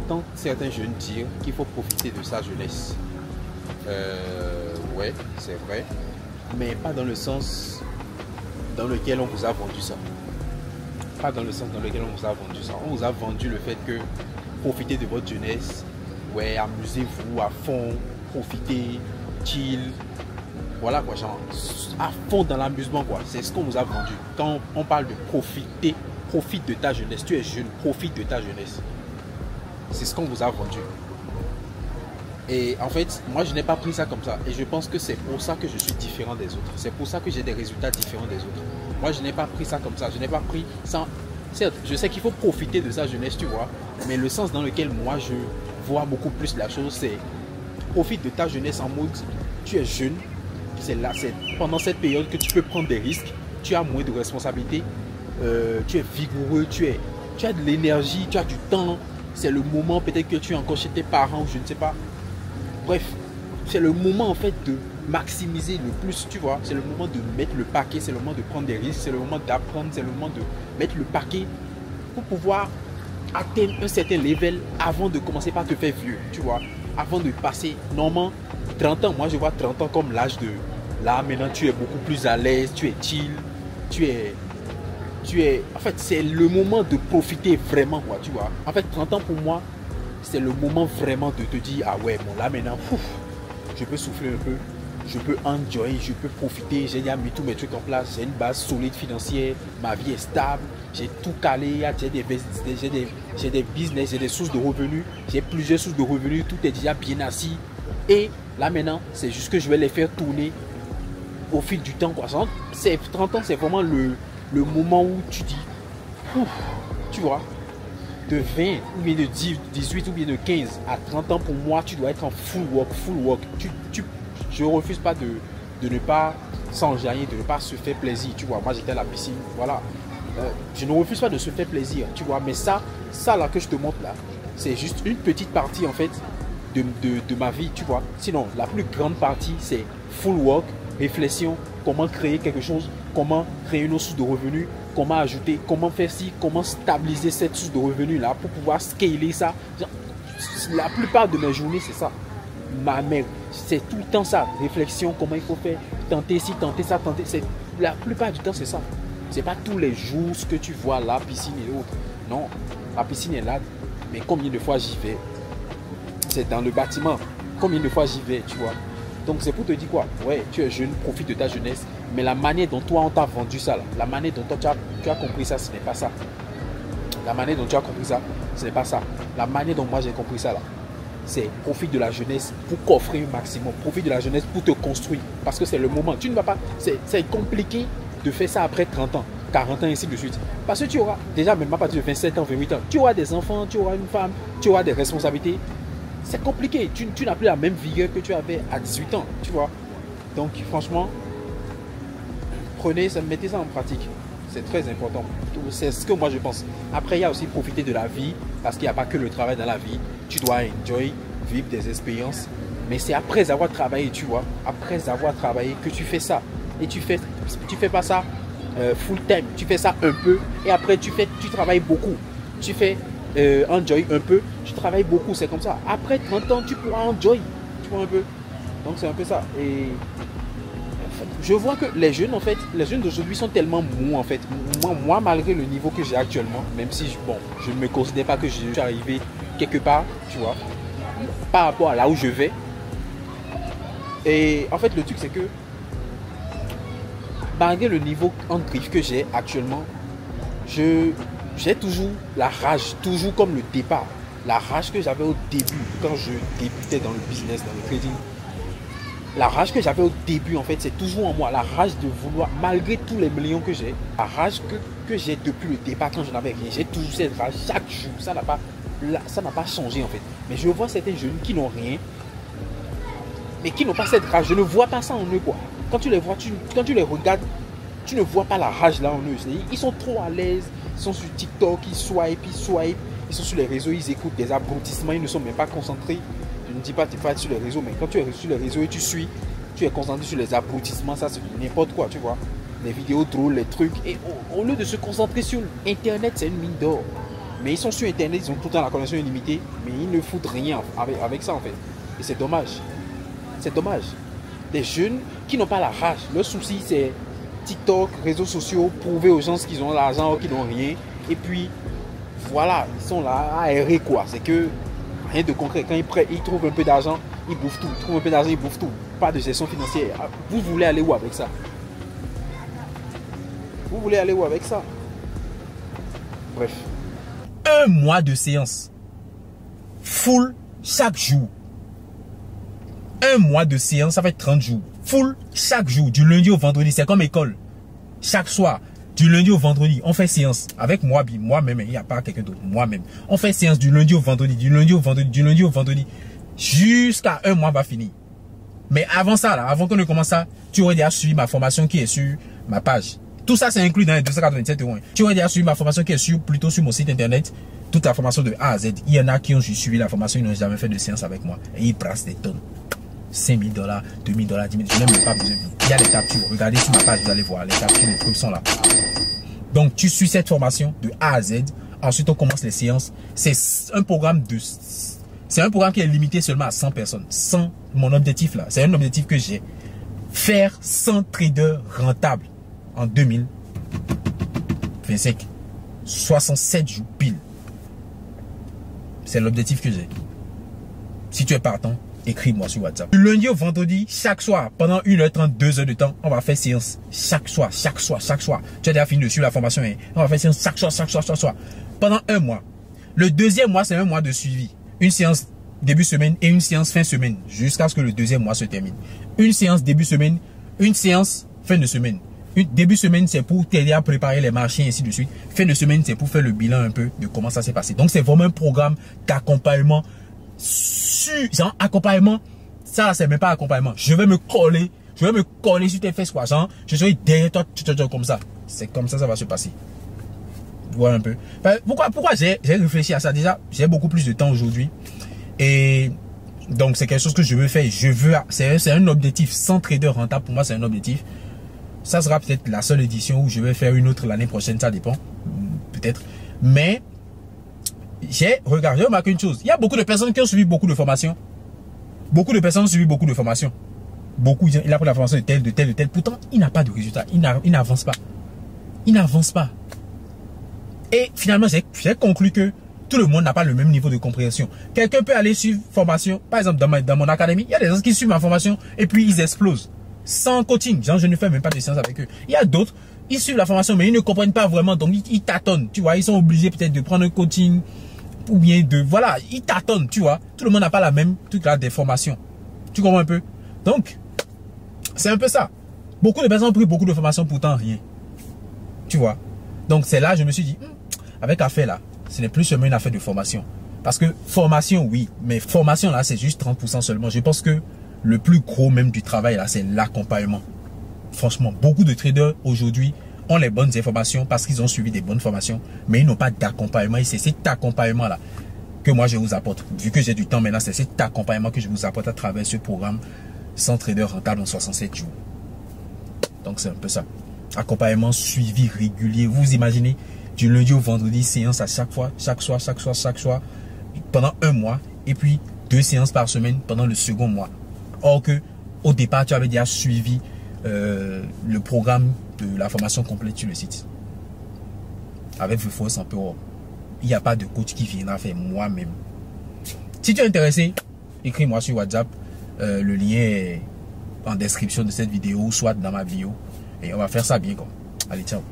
j'entends certains jeunes dire qu'il faut profiter de sa jeunesse. Ouais, c'est vrai, mais pas dans le sens dans lequel on vous a vendu ça. Pas dans le sens dans lequel on vous a vendu ça. On vous a vendu le fait que profitez de votre jeunesse, ouais, amusez-vous à fond, profitez, chill, voilà quoi, genre à fond dans l'amusement quoi. C'est ce qu'on vous a vendu. Quand on parle de profiter, profite de ta jeunesse. Tu es jeune, profite de ta jeunesse. C'est ce qu'on vous a vendu. Et en fait, moi je n'ai pas pris ça comme ça. Et je pense que c'est pour ça que je suis différent des autres. C'est pour ça que j'ai des résultats différents des autres. Moi je n'ai pas pris ça comme ça. Je n'ai pas pris ça. Certes, je sais qu'il faut profiter de sa jeunesse, tu vois. Mais le sens dans lequel moi je vois beaucoup plus la chose, c'est profite de ta jeunesse en mode tu es jeune. C'est là, c'est pendant cette période que tu peux prendre des risques. Tu as moins de responsabilités. Tu es vigoureux, tu as de l'énergie, tu as du temps. C'est le moment peut-être que tu es encore chez tes parents ou je ne sais pas. Bref, c'est le moment en fait de maximiser le plus, tu vois. C'est le moment de mettre le paquet, c'est le moment de prendre des risques, c'est le moment d'apprendre, c'est le moment de mettre le paquet pour pouvoir atteindre un certain level avant de commencer par te faire vieux, tu vois. Avant de passer, normalement, 30 ans, moi je vois 30 ans comme l'âge de... Là, maintenant, tu es beaucoup plus à l'aise, tu es chill, en fait, c'est le moment de profiter vraiment, quoi, tu vois. En fait, 30 ans pour moi, c'est le moment vraiment de te dire, ah ouais, bon là maintenant, je peux souffler un peu, je peux enjoy, je peux profiter, j'ai déjà mis tous mes trucs en place, j'ai une base solide financière, ma vie est stable, j'ai tout calé, j'ai des business, j'ai des sources de revenus, j'ai plusieurs sources de revenus, tout est déjà bien assis. Et là maintenant, c'est juste que je vais les faire tourner au fil du temps, quoi. 30 ans, c'est vraiment le moment où tu dis, tu vois, de 20 ou bien de 18 ou bien de 15 à 30 ans, pour moi, tu dois être en full work. Je ne refuse pas de ne pas s'enjailler, de ne pas se faire plaisir, tu vois. Moi, j'étais à la piscine, voilà. Je ne refuse pas de se faire plaisir, tu vois. Mais ça là que je te montre là, c'est juste une petite partie, en fait, de ma vie, tu vois. Sinon, la plus grande partie, c'est full work, réflexion, comment créer quelque chose, comment créer une source de revenus, comment ajouter, comment faire ci, comment stabiliser cette source de revenus là pour pouvoir scaler ça. La plupart de mes journées, c'est ça. Ma mère, c'est tout le temps ça. Réflexion, comment il faut faire, tenter ci, tenter ça, tenter. La plupart du temps, c'est ça. C'est pas tous les jours ce que tu vois là, piscine et autres. Non, la piscine est là, mais combien de fois j'y vais? C'est dans le bâtiment. Combien de fois j'y vais, tu vois? Donc c'est pour te dire quoi? Ouais, tu es jeune, profite de ta jeunesse. Mais la manière dont toi on t'a vendu ça, là, la manière dont toi tu as compris ça, ce n'est pas ça. La manière dont tu as compris ça, ce n'est pas ça. La manière dont moi j'ai compris ça là, c'est profite de la jeunesse pour coffrer un maximum. Profite de la jeunesse pour te construire. Parce que c'est le moment. Tu ne vas pas. C'est compliqué de faire ça après 30 ans, 40 ans, et ainsi de suite. Parce que tu auras, déjà même à partir de 27 ans, 28 ans, tu auras des enfants, tu auras une femme, tu auras des responsabilités. C'est compliqué. Tu n'as plus la même vigueur que tu avais à 18 ans, tu vois. Donc franchement, prenez ça, mettez ça en pratique. C'est très important. C'est ce que moi je pense. Après, il y a aussi profiter de la vie, parce qu'il n'y a pas que le travail dans la vie. Tu dois enjoy, vivre des expériences. Mais c'est après avoir travaillé, tu vois, après avoir travaillé que tu fais ça. Et tu fais pas ça full time. Tu fais ça un peu et après tu travailles beaucoup. Tu fais enjoy un peu, tu travailles beaucoup, c'est comme ça. Après 30 ans, tu pourras enjoy, tu vois un peu. Donc c'est un peu ça. Et je vois que les jeunes, en fait, les jeunes d'aujourd'hui sont tellement mous, en fait. Moi, malgré le niveau que j'ai actuellement, même si, je ne me considère pas que je suis arrivé quelque part, tu vois, par rapport à là où je vais. Et en fait, le truc, c'est que, malgré le niveau en griffe que j'ai actuellement, j'ai toujours la rage, toujours comme le départ. La rage que j'avais au début, quand je débutais dans le business, dans le trading. La rage que j'avais au début, en fait, c'est toujours en moi. La rage de vouloir, malgré tous les millions que j'ai, la rage que j'ai depuis le départ quand je n'avais rien. J'ai toujours cette rage chaque jour. Ça n'a pas changé, en fait. Mais je vois certains jeunes qui n'ont rien, mais qui n'ont pas cette rage. Je ne vois pas ça en eux, quoi. Quand tu les vois, quand tu les regardes, tu ne vois pas la rage là en eux. Ils sont trop à l'aise. Ils sont sur TikTok, ils swipe. Ils sont sur les réseaux, ils écoutent des abrutissements. Ils ne sont même pas concentrés. Je ne dis pas que tu n'es pas sur les réseaux, mais quand tu es sur les réseaux et tu es concentré sur les abrutissements, ça c'est n'importe quoi, tu vois. Les vidéos drôles, les trucs. Et au lieu de se concentrer sur Internet, c'est une mine d'or. Mais ils sont sur Internet, ils ont tout le temps la connexion illimitée, mais ils ne foutent rien avec ça en fait. Et c'est dommage. C'est dommage. Des jeunes qui n'ont pas la rage. Leur souci, c'est TikTok, réseaux sociaux, prouver aux gens qu'ils ont l'argent ou qu'ils n'ont rien. Et puis, voilà, ils sont là à errer quoi. C'est que rien de concret. Quand ils trouvent un peu d'argent, ils bouffent tout. Ils trouvent un peu d'argent, ils bouffent tout. Pas de gestion financière. Vous voulez aller où avec ça? Vous voulez aller où avec ça? Bref. Un mois de séance. Full chaque jour. Un mois de séance, ça fait 30 jours. Full chaque jour, du lundi au vendredi. C'est comme école. Chaque soir, du lundi au vendredi, on fait séance. Avec moi-même, il n'y a pas quelqu'un d'autre. Moi-même. On fait séance du lundi au vendredi, du lundi au vendredi, du lundi au vendredi. Jusqu'à un mois va finir. Mais avant ça, là, avant qu'on ne commence ça, tu aurais déjà suivi ma formation qui est sur ma page. Tout ça, c'est inclus dans les 287 €. Tu aurais déjà suivi ma formation qui est plutôt sur mon site internet. Toute la formation de A à Z. Il y en a qui ont suivi la formation, ils n'ont jamais fait de séance avec moi. Et ils brassent des tonnes. 5 000 $, 2 000 $, 10 000 $. Je n'ai même pas besoin. Il y a les captures. Regardez sur ma page, vous allez voir. Les captures, les preuves sont là. Donc, tu suis cette formation de A à Z. Ensuite, on commence les séances. C'est un programme qui est limité seulement à 100 personnes. 100, mon objectif là. C'est un objectif que j'ai. Faire 100 traders rentables en 2025. 67 jours pile. C'est l'objectif que j'ai. Si tu es partant, écris-moi sur WhatsApp. Du lundi au vendredi, chaque soir, pendant 1h30, 2 heures de temps, on va faire séance. Chaque soir. Tu as déjà fini de suivre la formation. Hein? On va faire séance chaque soir. Pendant un mois. Le deuxième mois, c'est un mois de suivi. Une séance début semaine et une séance fin semaine. Jusqu'à ce que le deuxième mois se termine. Une séance début semaine, une séance fin de semaine. Début semaine, c'est pour t'aider à préparer les marchés et ainsi de suite. Fin de semaine, c'est pour faire le bilan un peu de comment ça s'est passé. Donc, c'est vraiment un programme d'accompagnement. Genre, accompagnement, ça, c'est même pas accompagnement. Je vais me coller sur tes fesses, quoi. Genre, je serai derrière toi, comme ça. C'est comme ça va se passer. Voilà un peu. Pourquoi j'ai réfléchi à ça? Déjà, j'ai beaucoup plus de temps aujourd'hui. Et donc, c'est quelque chose que je veux faire. C'est un objectif. 100 traders rentables, pour moi, c'est un objectif. Ça sera peut-être la seule édition où je vais faire une autre l'année prochaine, ça dépend. Peut-être. Mais, j'ai remarqué une chose. Il y a beaucoup de personnes qui ont suivi beaucoup de formations. Beaucoup de personnes ont suivi beaucoup de formations. Beaucoup, il a pris la formation de tel. Pourtant, il n'a pas de résultat. Il n'avance pas. Il n'avance pas. Et finalement, j'ai conclu que tout le monde n'a pas le même niveau de compréhension. Quelqu'un peut aller suivre formation. Par exemple, dans mon académie, il y a des gens qui suivent ma formation et puis ils explosent. Sans coaching. Genre, je ne fais même pas de séance avec eux. Il y a d'autres, ils suivent la formation, mais ils ne comprennent pas vraiment. Donc, ils tâtonnent. Tu vois, ils sont obligés peut-être de prendre un coaching. Ou bien voilà, ils tâtonnent, tu vois. Tout le monde n'a pas la même truc là des formations. Tu comprends un peu? Donc, c'est un peu ça. Beaucoup de personnes ont pris beaucoup de formations, pourtant rien. Tu vois. Donc, c'est là, je me suis dit, avec affaire là, ce n'est plus seulement une affaire de formation. Parce que formation, oui, mais formation là, c'est juste 30% seulement. Je pense que le plus gros même du travail là, c'est l'accompagnement. Franchement, beaucoup de traders aujourd'hui ont les bonnes informations parce qu'ils ont suivi des bonnes formations, mais ils n'ont pas d'accompagnement. Et c'est cet accompagnement là que moi je vous apporte. Vu que j'ai du temps maintenant, c'est cet accompagnement que je vous apporte à travers ce programme 100 traders rentables en 67 jours. Donc c'est un peu ça. Accompagnement suivi régulier. Vous imaginez, du lundi au vendredi, séance à chaque soir, pendant un mois, et puis 2 séances par semaine pendant le second mois. Or que au départ, tu avais déjà suivi le programme de la formation complète sur le site. Avec vos forces un peu haut. Il n'y a pas de coach qui viendra faire moi-même. Si tu es intéressé, écris-moi sur WhatsApp. Le lien est en description de cette vidéo, soit dans ma bio. Et on va faire ça bien quoi. Allez, ciao.